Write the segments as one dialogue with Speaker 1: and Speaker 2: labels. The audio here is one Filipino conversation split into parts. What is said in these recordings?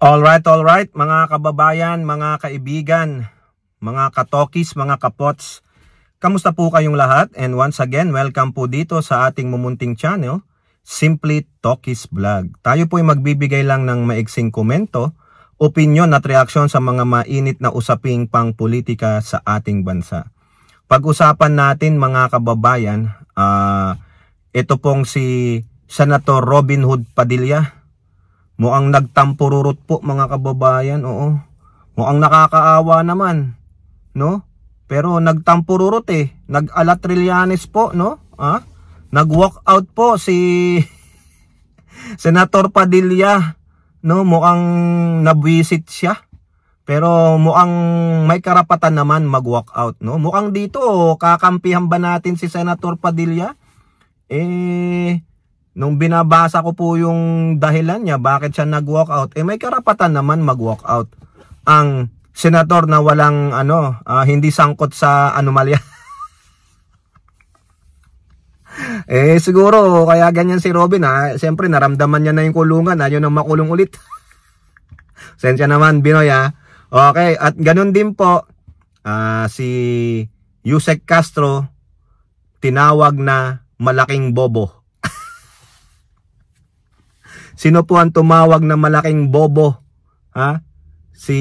Speaker 1: Alright, mga kababayan, mga kaibigan, mga katokis, mga kapots. Kamusta po kayong lahat? And once again, welcome po dito sa ating mumunting channel, Simply Tokis Vlog. Tayo po ay magbibigay lang ng maiksing komento, opinion at reaksyon sa mga mainit na usaping pang-politika sa ating bansa. Pag-usapan natin mga kababayan, ito pong si Senator Robin Hood Padilla. Mukhang nagtampururot po mga kababayan, oo. Mukhang nakakaawa naman, no? Pero nagtampururot nag-ala Trillanes po, no? Nag-walk out po si Senator Padilla, no? Mukhang nabwisit siya. Pero mukhang may karapatan naman mag-walk out, no? Mukhang dito, kakampihan ba natin si Senator Padilla? Nung binabasa ko po yung dahilan niya, bakit siya nag-walk out, may karapatan naman mag-walk out ang senador na walang hindi sangkot sa anomalya. Siguro kaya ganyan si Robin, siyempre naramdaman niya na yung kulungan, ayaw nang makulong ulit. Sensya naman Binoy, Okay, at ganun din po si Yusek Castro tinawag na malaking bobo. Sino po ang tumawag na malaking bobo? Si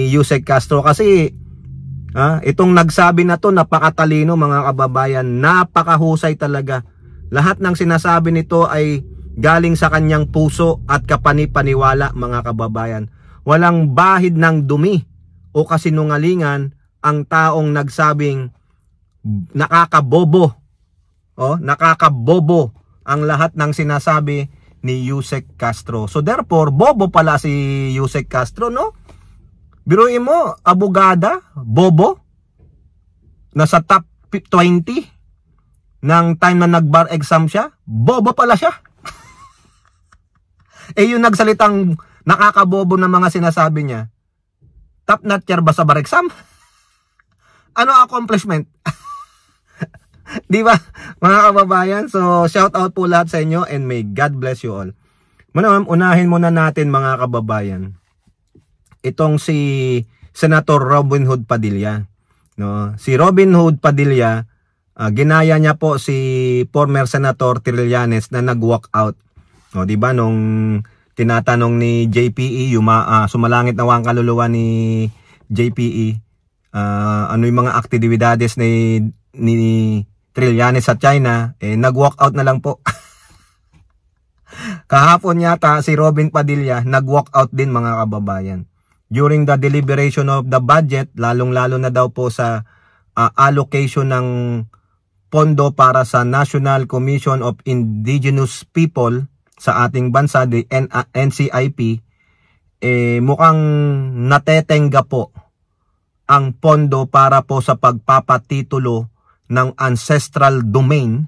Speaker 1: Yusek Castro. Kasi itong nagsabi na to napakatalino mga kababayan. Napakahusay talaga. Lahat ng sinasabi nito ay galing sa kanyang puso at kapani-paniwala mga kababayan. Walang bahid ng dumi o kasinungalingan ang taong nagsabing nakakabobo. Nakakabobo ang lahat ng sinasabi ni Yusek Castro. So therefore, bobo pala si Yusek Castro, no? Biruin mo, abogada, bobo, nasa top 20 ng time na nag-bar exam siya, bobo pala siya. Yung nagsalitang nakakabobo ng mga sinasabi niya, top notcher ba sa bar exam? Ano accomplishment? Di ba mga kababayan? So shout out po lahat sa inyo and may God bless you all. Unahin muna natin mga kababayan itong si Senator Robin Hood Padilla, no? Si Robin Hood Padilla, ginaya niya po si former Senator Trillanes na nag-walk out. Di ba nung tinatanong ni JPE, sumalangit na ang kaluluwa ni JPE, ano yung mga aktibidades ni Trillanes sa China, nag-walk out na lang po. Kahapon yata si Robin Padilla nag-walk out din mga kababayan. During the deliberation of the budget, lalong-lalo na daw po sa allocation ng pondo para sa National Commission of Indigenous People sa ating bansa, the NCIP, mukhang natetengga po ang pondo para po sa pagpapatitulo ng ancestral domain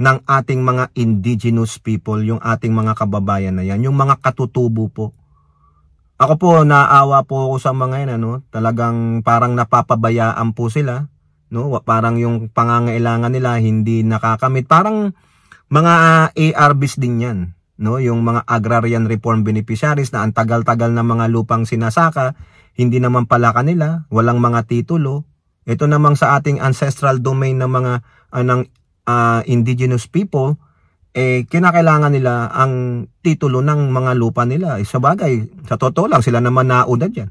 Speaker 1: ng ating mga indigenous people, yung ating mga kababayan na yan, yung mga katutubo po. Ako po, naawa po ako sa mga yan, talagang parang napapabayaan po sila, no? Parang yung pangangailangan nila hindi nakakamit. Parang mga ARBs din yan, no? Yung mga Agrarian Reform Beneficiaries na ang tagal-tagal na mga lupang sinasaka, hindi naman pala kanila, walang mga titulo. Ito namang sa ating ancestral domain ng mga indigenous people, kinakailangan nila ang titulo ng mga lupa nila. Sa bagay, sa totoo lang, sila naman nauna dyan.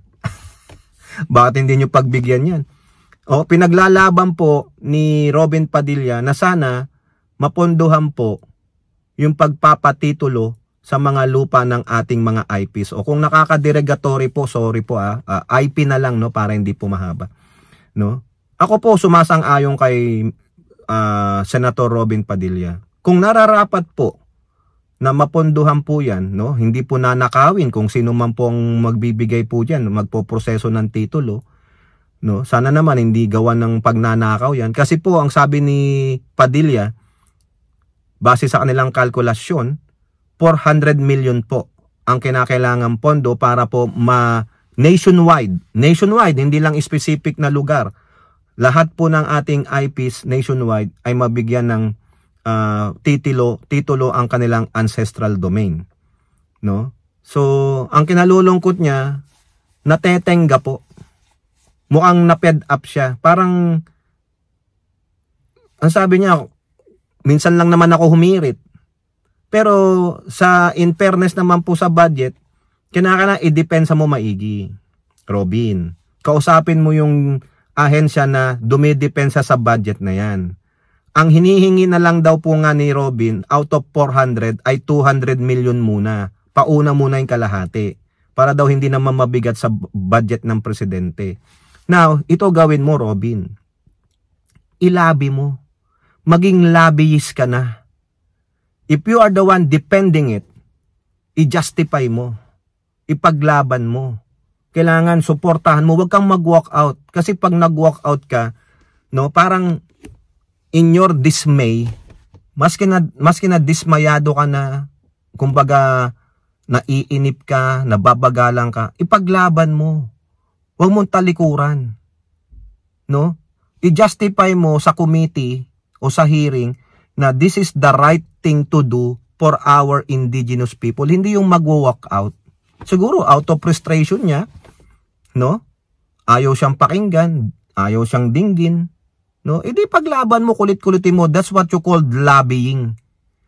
Speaker 1: Bakit hindi nyo pagbigyan yan? Pinaglalaban po ni Robin Padilla na sana mapondohan po yung pagpapatitulo sa mga lupa ng ating mga IPs. O kung nakakaderogatory po, sorry po IP na lang, no, para hindi po mahaba, no? Ako po sumasang-ayon kay Senator Robin Padilla. Kung nararapat po na mapondohan po yan, no, hindi po nanakawin kung sino man pong magbibigay po dyan, magpoproseso ng titulo, no, sana naman hindi gawan ng pagnanakaw yan. Kasi po ang sabi ni Padilla, base sa kanilang kalkulasyon, 400 million po ang kinakailangan pondo para po nationwide, hindi lang specific na lugar. Lahat po ng ating IPs nationwide ay mabigyan ng titulo ang kanilang ancestral domain, no? So, ang kinalulungkot niya, natetengga po. Mukhang na-fed up siya. Parang, ang sabi niya, minsan lang naman ako humirit. Pero, in fairness naman po sa budget, kinakailangan i-depensa mo maigi. Robin, kausapin mo yung ahensya na dumidepensa sa budget na yan. Ang hinihingi na lang daw po nga ni Robin, out of 400 ay 200 million muna. Pauna muna yung kalahati. Para daw hindi naman mabigat sa budget ng presidente. Now, ito gawin mo, Robin. Ilabi mo. Maging lobbyist ka na. If you are the one defending it, i-justify mo. Ipaglaban mo. Kailangan suportahan mo. Huwag kang mag-walk out. Kasi pag nag-walk out ka, no, parang in your dismay, maski na dismayado ka na, kumbaga, naiinip ka, nababagalang ka, ipaglaban mo. Huwag mong talikuran. No? I-justify mo sa committee o sa hearing na this is the right thing to do for our indigenous people. Hindi yung mag-walk out. Siguro out of frustration niya, no? Ayaw siyang pakinggan, ayaw siyang dinggin, no? Di paglaban mo, kulit-kulitin mo. That's what you call lobbying.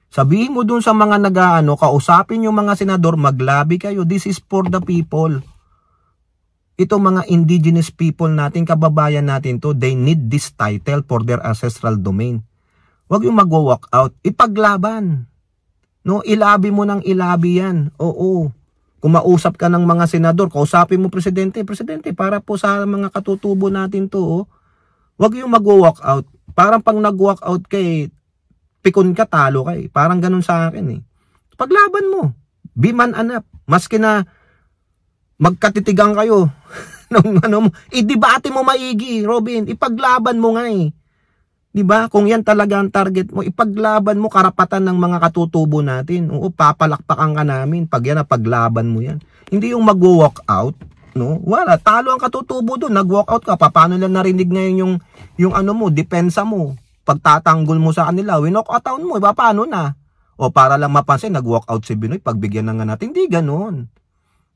Speaker 1: Sabihin mo dun sa mga nag-aano, kausapin yung mga senador, maglabi kayo. This is for the people. Ito mga indigenous people natin, kababayan natin to, they need this title for their ancestral domain. Huwag yung mag-walk out. Ipaglaban. No, ilabi mo ng ilabi yan. Oo. Kung mausap ka ng mga senador, kausapin mo presidente, para po sa mga katutubo natin to, oh. Huwag yung mag-walk out. Parang pag nag-walk out kay pikon ka, talo ka eh. Parang ganun sa akin eh. Paglaban mo. Be man up. Maski na magkatitigang kayo. I-debate mo maigi, Robin. Ipaglaban mo nga eh. Diba? Kung yan talaga ang target mo, ipaglaban mo karapatan ng mga katutubo natin. Oo, papalakpakan ka namin. Pag yan, paglaban mo yan. Hindi yung mag-walk out. No? Wala. Talo ang katutubo doon. Nag-walk out ka. Paano lang narinig ngayon yung ano mo, depensa mo? Pagtatanggol mo sa kanila, winok out mo, iba paano na? O para lang mapansin, nag-walk out si Binoy, pagbigyan na nga natin, hindi ganoon.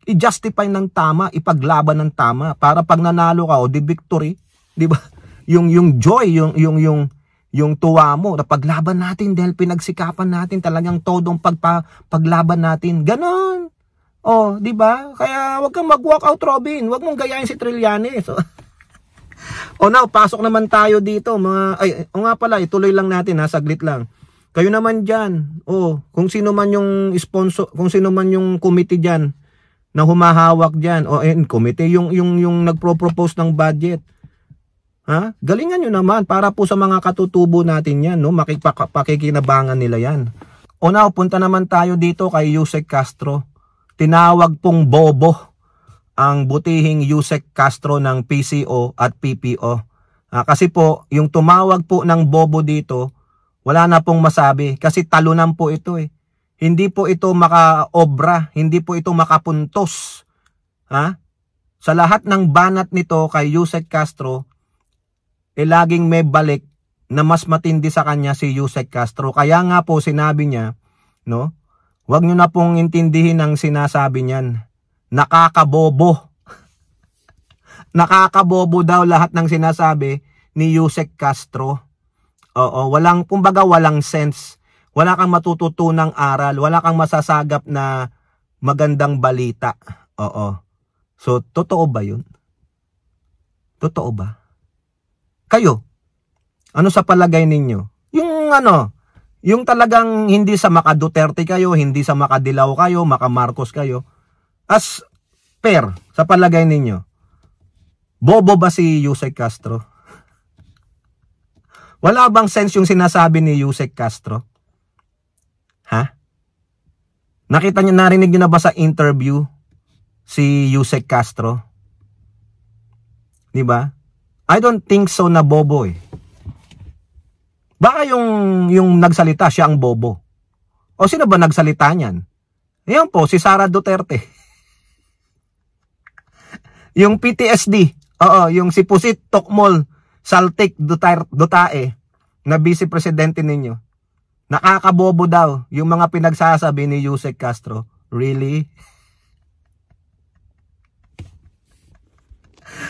Speaker 1: I-justify ng tama, ipaglaban ng tama, para pag nanalo ka, o di victory, di ba? Yung joy, yung tuwa mo, na paglaban natin dahil pinagsikapan natin, talagang todong paglaban natin, ganon. O, di ba? Kaya wag kang mag-walk out, Robin, wag mong gayahin si Trillanes. O now, pasok naman tayo dito, o nga pala, ituloy lang natin ha, saglit lang. Kayo naman dyan, kung sino man yung sponsor, kung sino man yung committee dyan, na humahawak dyan, committee, yung nagpro-propose ng budget. Ha? Galingan nyo naman, para po sa mga katutubo natin yan, no? Pakikinabangan nila yan. O now, punta naman tayo dito kay Yusek Castro. Tinawag pong bobo ang butihing Yusek Castro ng PCO at PPO. Kasi po, yung tumawag po ng bobo dito, wala na pong masabi. Kasi talunan po ito eh. Hindi po ito makaobra, hindi po ito makapuntos. Ha? Sa lahat ng banat nito kay Yusek Castro, laging may balik na mas matindi sa kanya si Yusek Castro. Kaya nga po sinabi niya, no? Huwag nyo na pong intindihin ang sinasabi niyan. Nakakabobo. Nakakabobo daw lahat ng sinasabi ni Yusek Castro. Oo, kumbaga walang sense. Wala kang matututunang aral. Wala kang masasagap na magandang balita. Oo. So, totoo ba yun? Totoo ba? Kayo, ano sa palagay ninyo? Yung talagang hindi sa maka Duterte kayo, hindi sa maka Dilaw kayo, maka Marcos kayo. As fair, sa palagay ninyo, bobo ba si Yusek Castro? Wala bang sense yung sinasabi ni Yusek Castro? Ha? Nakita niyo, narinig niyo na ba sa interview si Yusek Castro? Di ba? I don't think so na bobo eh. Baka yung nagsalita siya ang bobo. O sino ba nagsalita niyan? Ayan po, si Sara Duterte. Yung PTSD, yung si Pusit Tokmol Saltik Dutae na vice presidente ninyo. Nakakabobo daw yung mga pinagsasabi ni Yusek Castro. Really?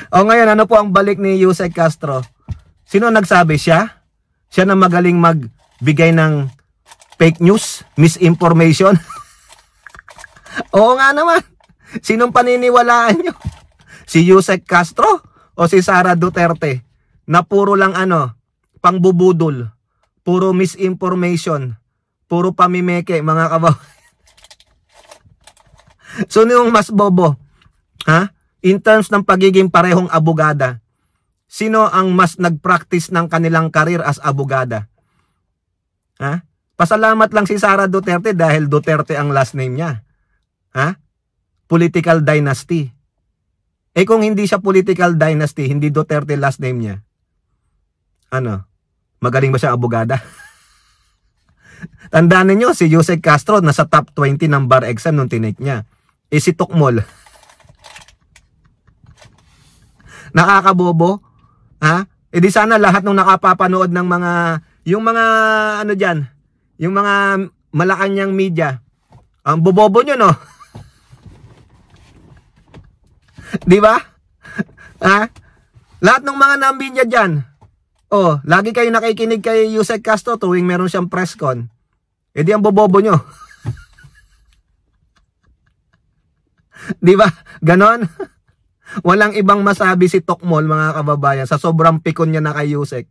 Speaker 1: O ngayon, ano po ang balik ni Yusek Castro? Sino nagsabi? Siya? Siya na magaling magbigay ng fake news, misinformation? Oo nga naman. Sinong paniniwalaan nyo? Si Yusek Castro o si Sara Duterte? Na puro lang pangbubudol, puro misinformation, puro pamimeke, mga kababayan. So, yung mas bobo? Ha? In terms ng pagiging parehong abogada, sino ang mas nag-practice ng kanilang career as abogada? Ha? Pasalamat lang si Sara Duterte dahil Duterte ang last name niya. Ha? Political dynasty. Eh kung hindi siya political dynasty, hindi Duterte last name niya, magaling ba siya abogada? Tandaan niyo si Yusek Castro nasa top 20 ng bar exam nung tinake niya. Eh si Tukmol, nakakabobo. Ha? Eh di sana lahat nung nakapapanood ng yung mga yung mga Malacanang media, ang bobobo nyo, no? Di ba? Ha? Lahat ng mga nambinya dyan, lagi kayo nakikinig kay Yusek Castro tuwing meron siyang press con. Eh di ang bobobo nyo. Di ba? Ganon? Walang ibang masabi si Tukmol, mga kababayan, sa sobrang pikon niya na kay Yusek.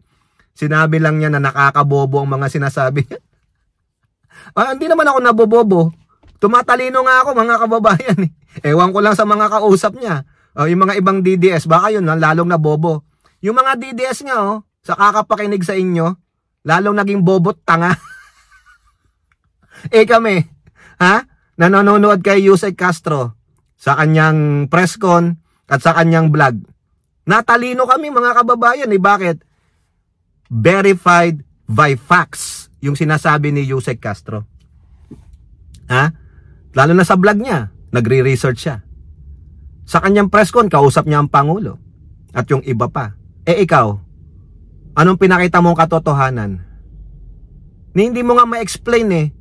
Speaker 1: Sinabi lang niya na nakakabobo ang mga sinasabi niya. Hindi naman ako nabobobo. Tumatalino nga ako, mga kababayan. Ewan ko lang sa mga kausap niya. Yung mga ibang DDS, baka yun, lalong nabobo. Yung mga DDS nga, sa kakapakinig sa inyo, lalong naging bobot tanga. Kami, nanonood kay Yusek Castro sa kanyang press con at sa kanyang vlog. Natalino kami, mga kababayan. Bakit? Verified by facts yung sinasabi ni Yusek Castro. Lalo na sa vlog niya, nagre-research siya. Sa kanyang press con, kausap niya ang Pangulo at yung iba pa. Ikaw, anong pinakita mong katotohanan? Hindi mo nga ma-explain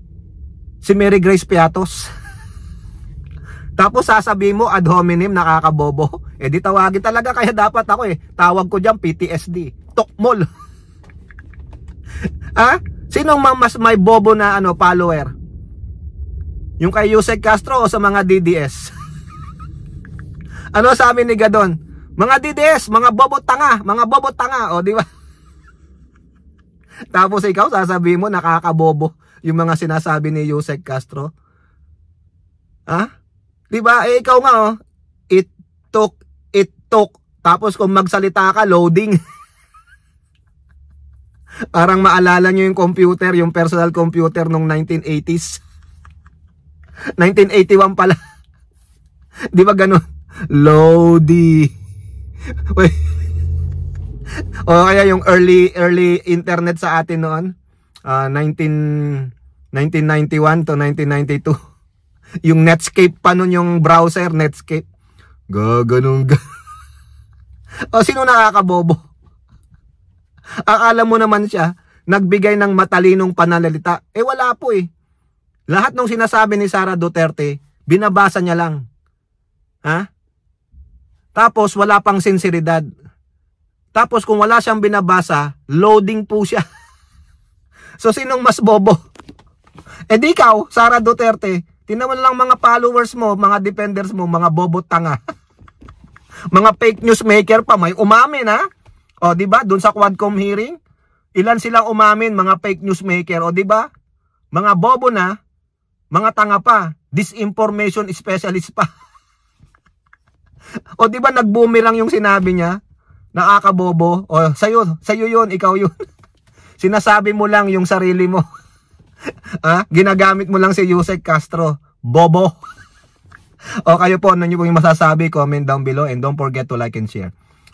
Speaker 1: si Mary Grace Piatos. Tapos sasabihin mo ad hominem, nakakabobo. Di tawagin talaga, kaya dapat ako tawag ko diyan PTSD. Tukmol. Sinong mas may bobo na follower? Yung kay Yusek Castro o sa mga DDS? Ano sabi ni Gadon? Mga DDS, mga bobo tanga, mga bobo tanga, di ba? Tapos ikaw sasabihin mo nakakabobo yung mga sinasabi ni Yusek Castro. Di ba? Ikaw nga it took. Tapos kung magsalita ka, loading. Parang maalala nyo yung computer, yung personal computer nung 1980s. 1981 pala. Di ba ganun? Loady. Wait. O kaya yung early internet sa atin noon, 1991 to 1992. Yung Netscape pa nun, yung browser Netscape. Gaganong. Sino nakakabobo? Akala mo naman siya nagbigay ng matalinong pananalita. Wala po Lahat ng sinasabi ni Sara Duterte, binabasa niya lang. Tapos wala pang sinseridad. Tapos kung wala siyang binabasa, loading po siya. So sinong mas bobo? Di ikaw, Sara Duterte, tingnan mo lang mga followers mo, mga defenders mo, mga bobo tanga. Mga fake news maker pa, may umamin di ba? Doon sa Quadcom hearing, ilan silang umamin, mga fake news maker, di ba? Mga bobo na, mga tanga pa, disinformation specialist pa. Di ba nag-boomerang yung sinabi niya? Nakakabobo. Sa'yo yun, ikaw yun. Sinasabi mo lang yung sarili mo. Ginagamit mo lang si Yusek Castro. Bobo. Kayo po, ano nyo po yung masasabi? Comment down below and don't forget to like and share.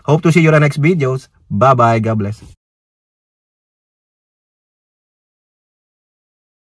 Speaker 1: Hope to see you in the next videos. Bye-bye. God bless.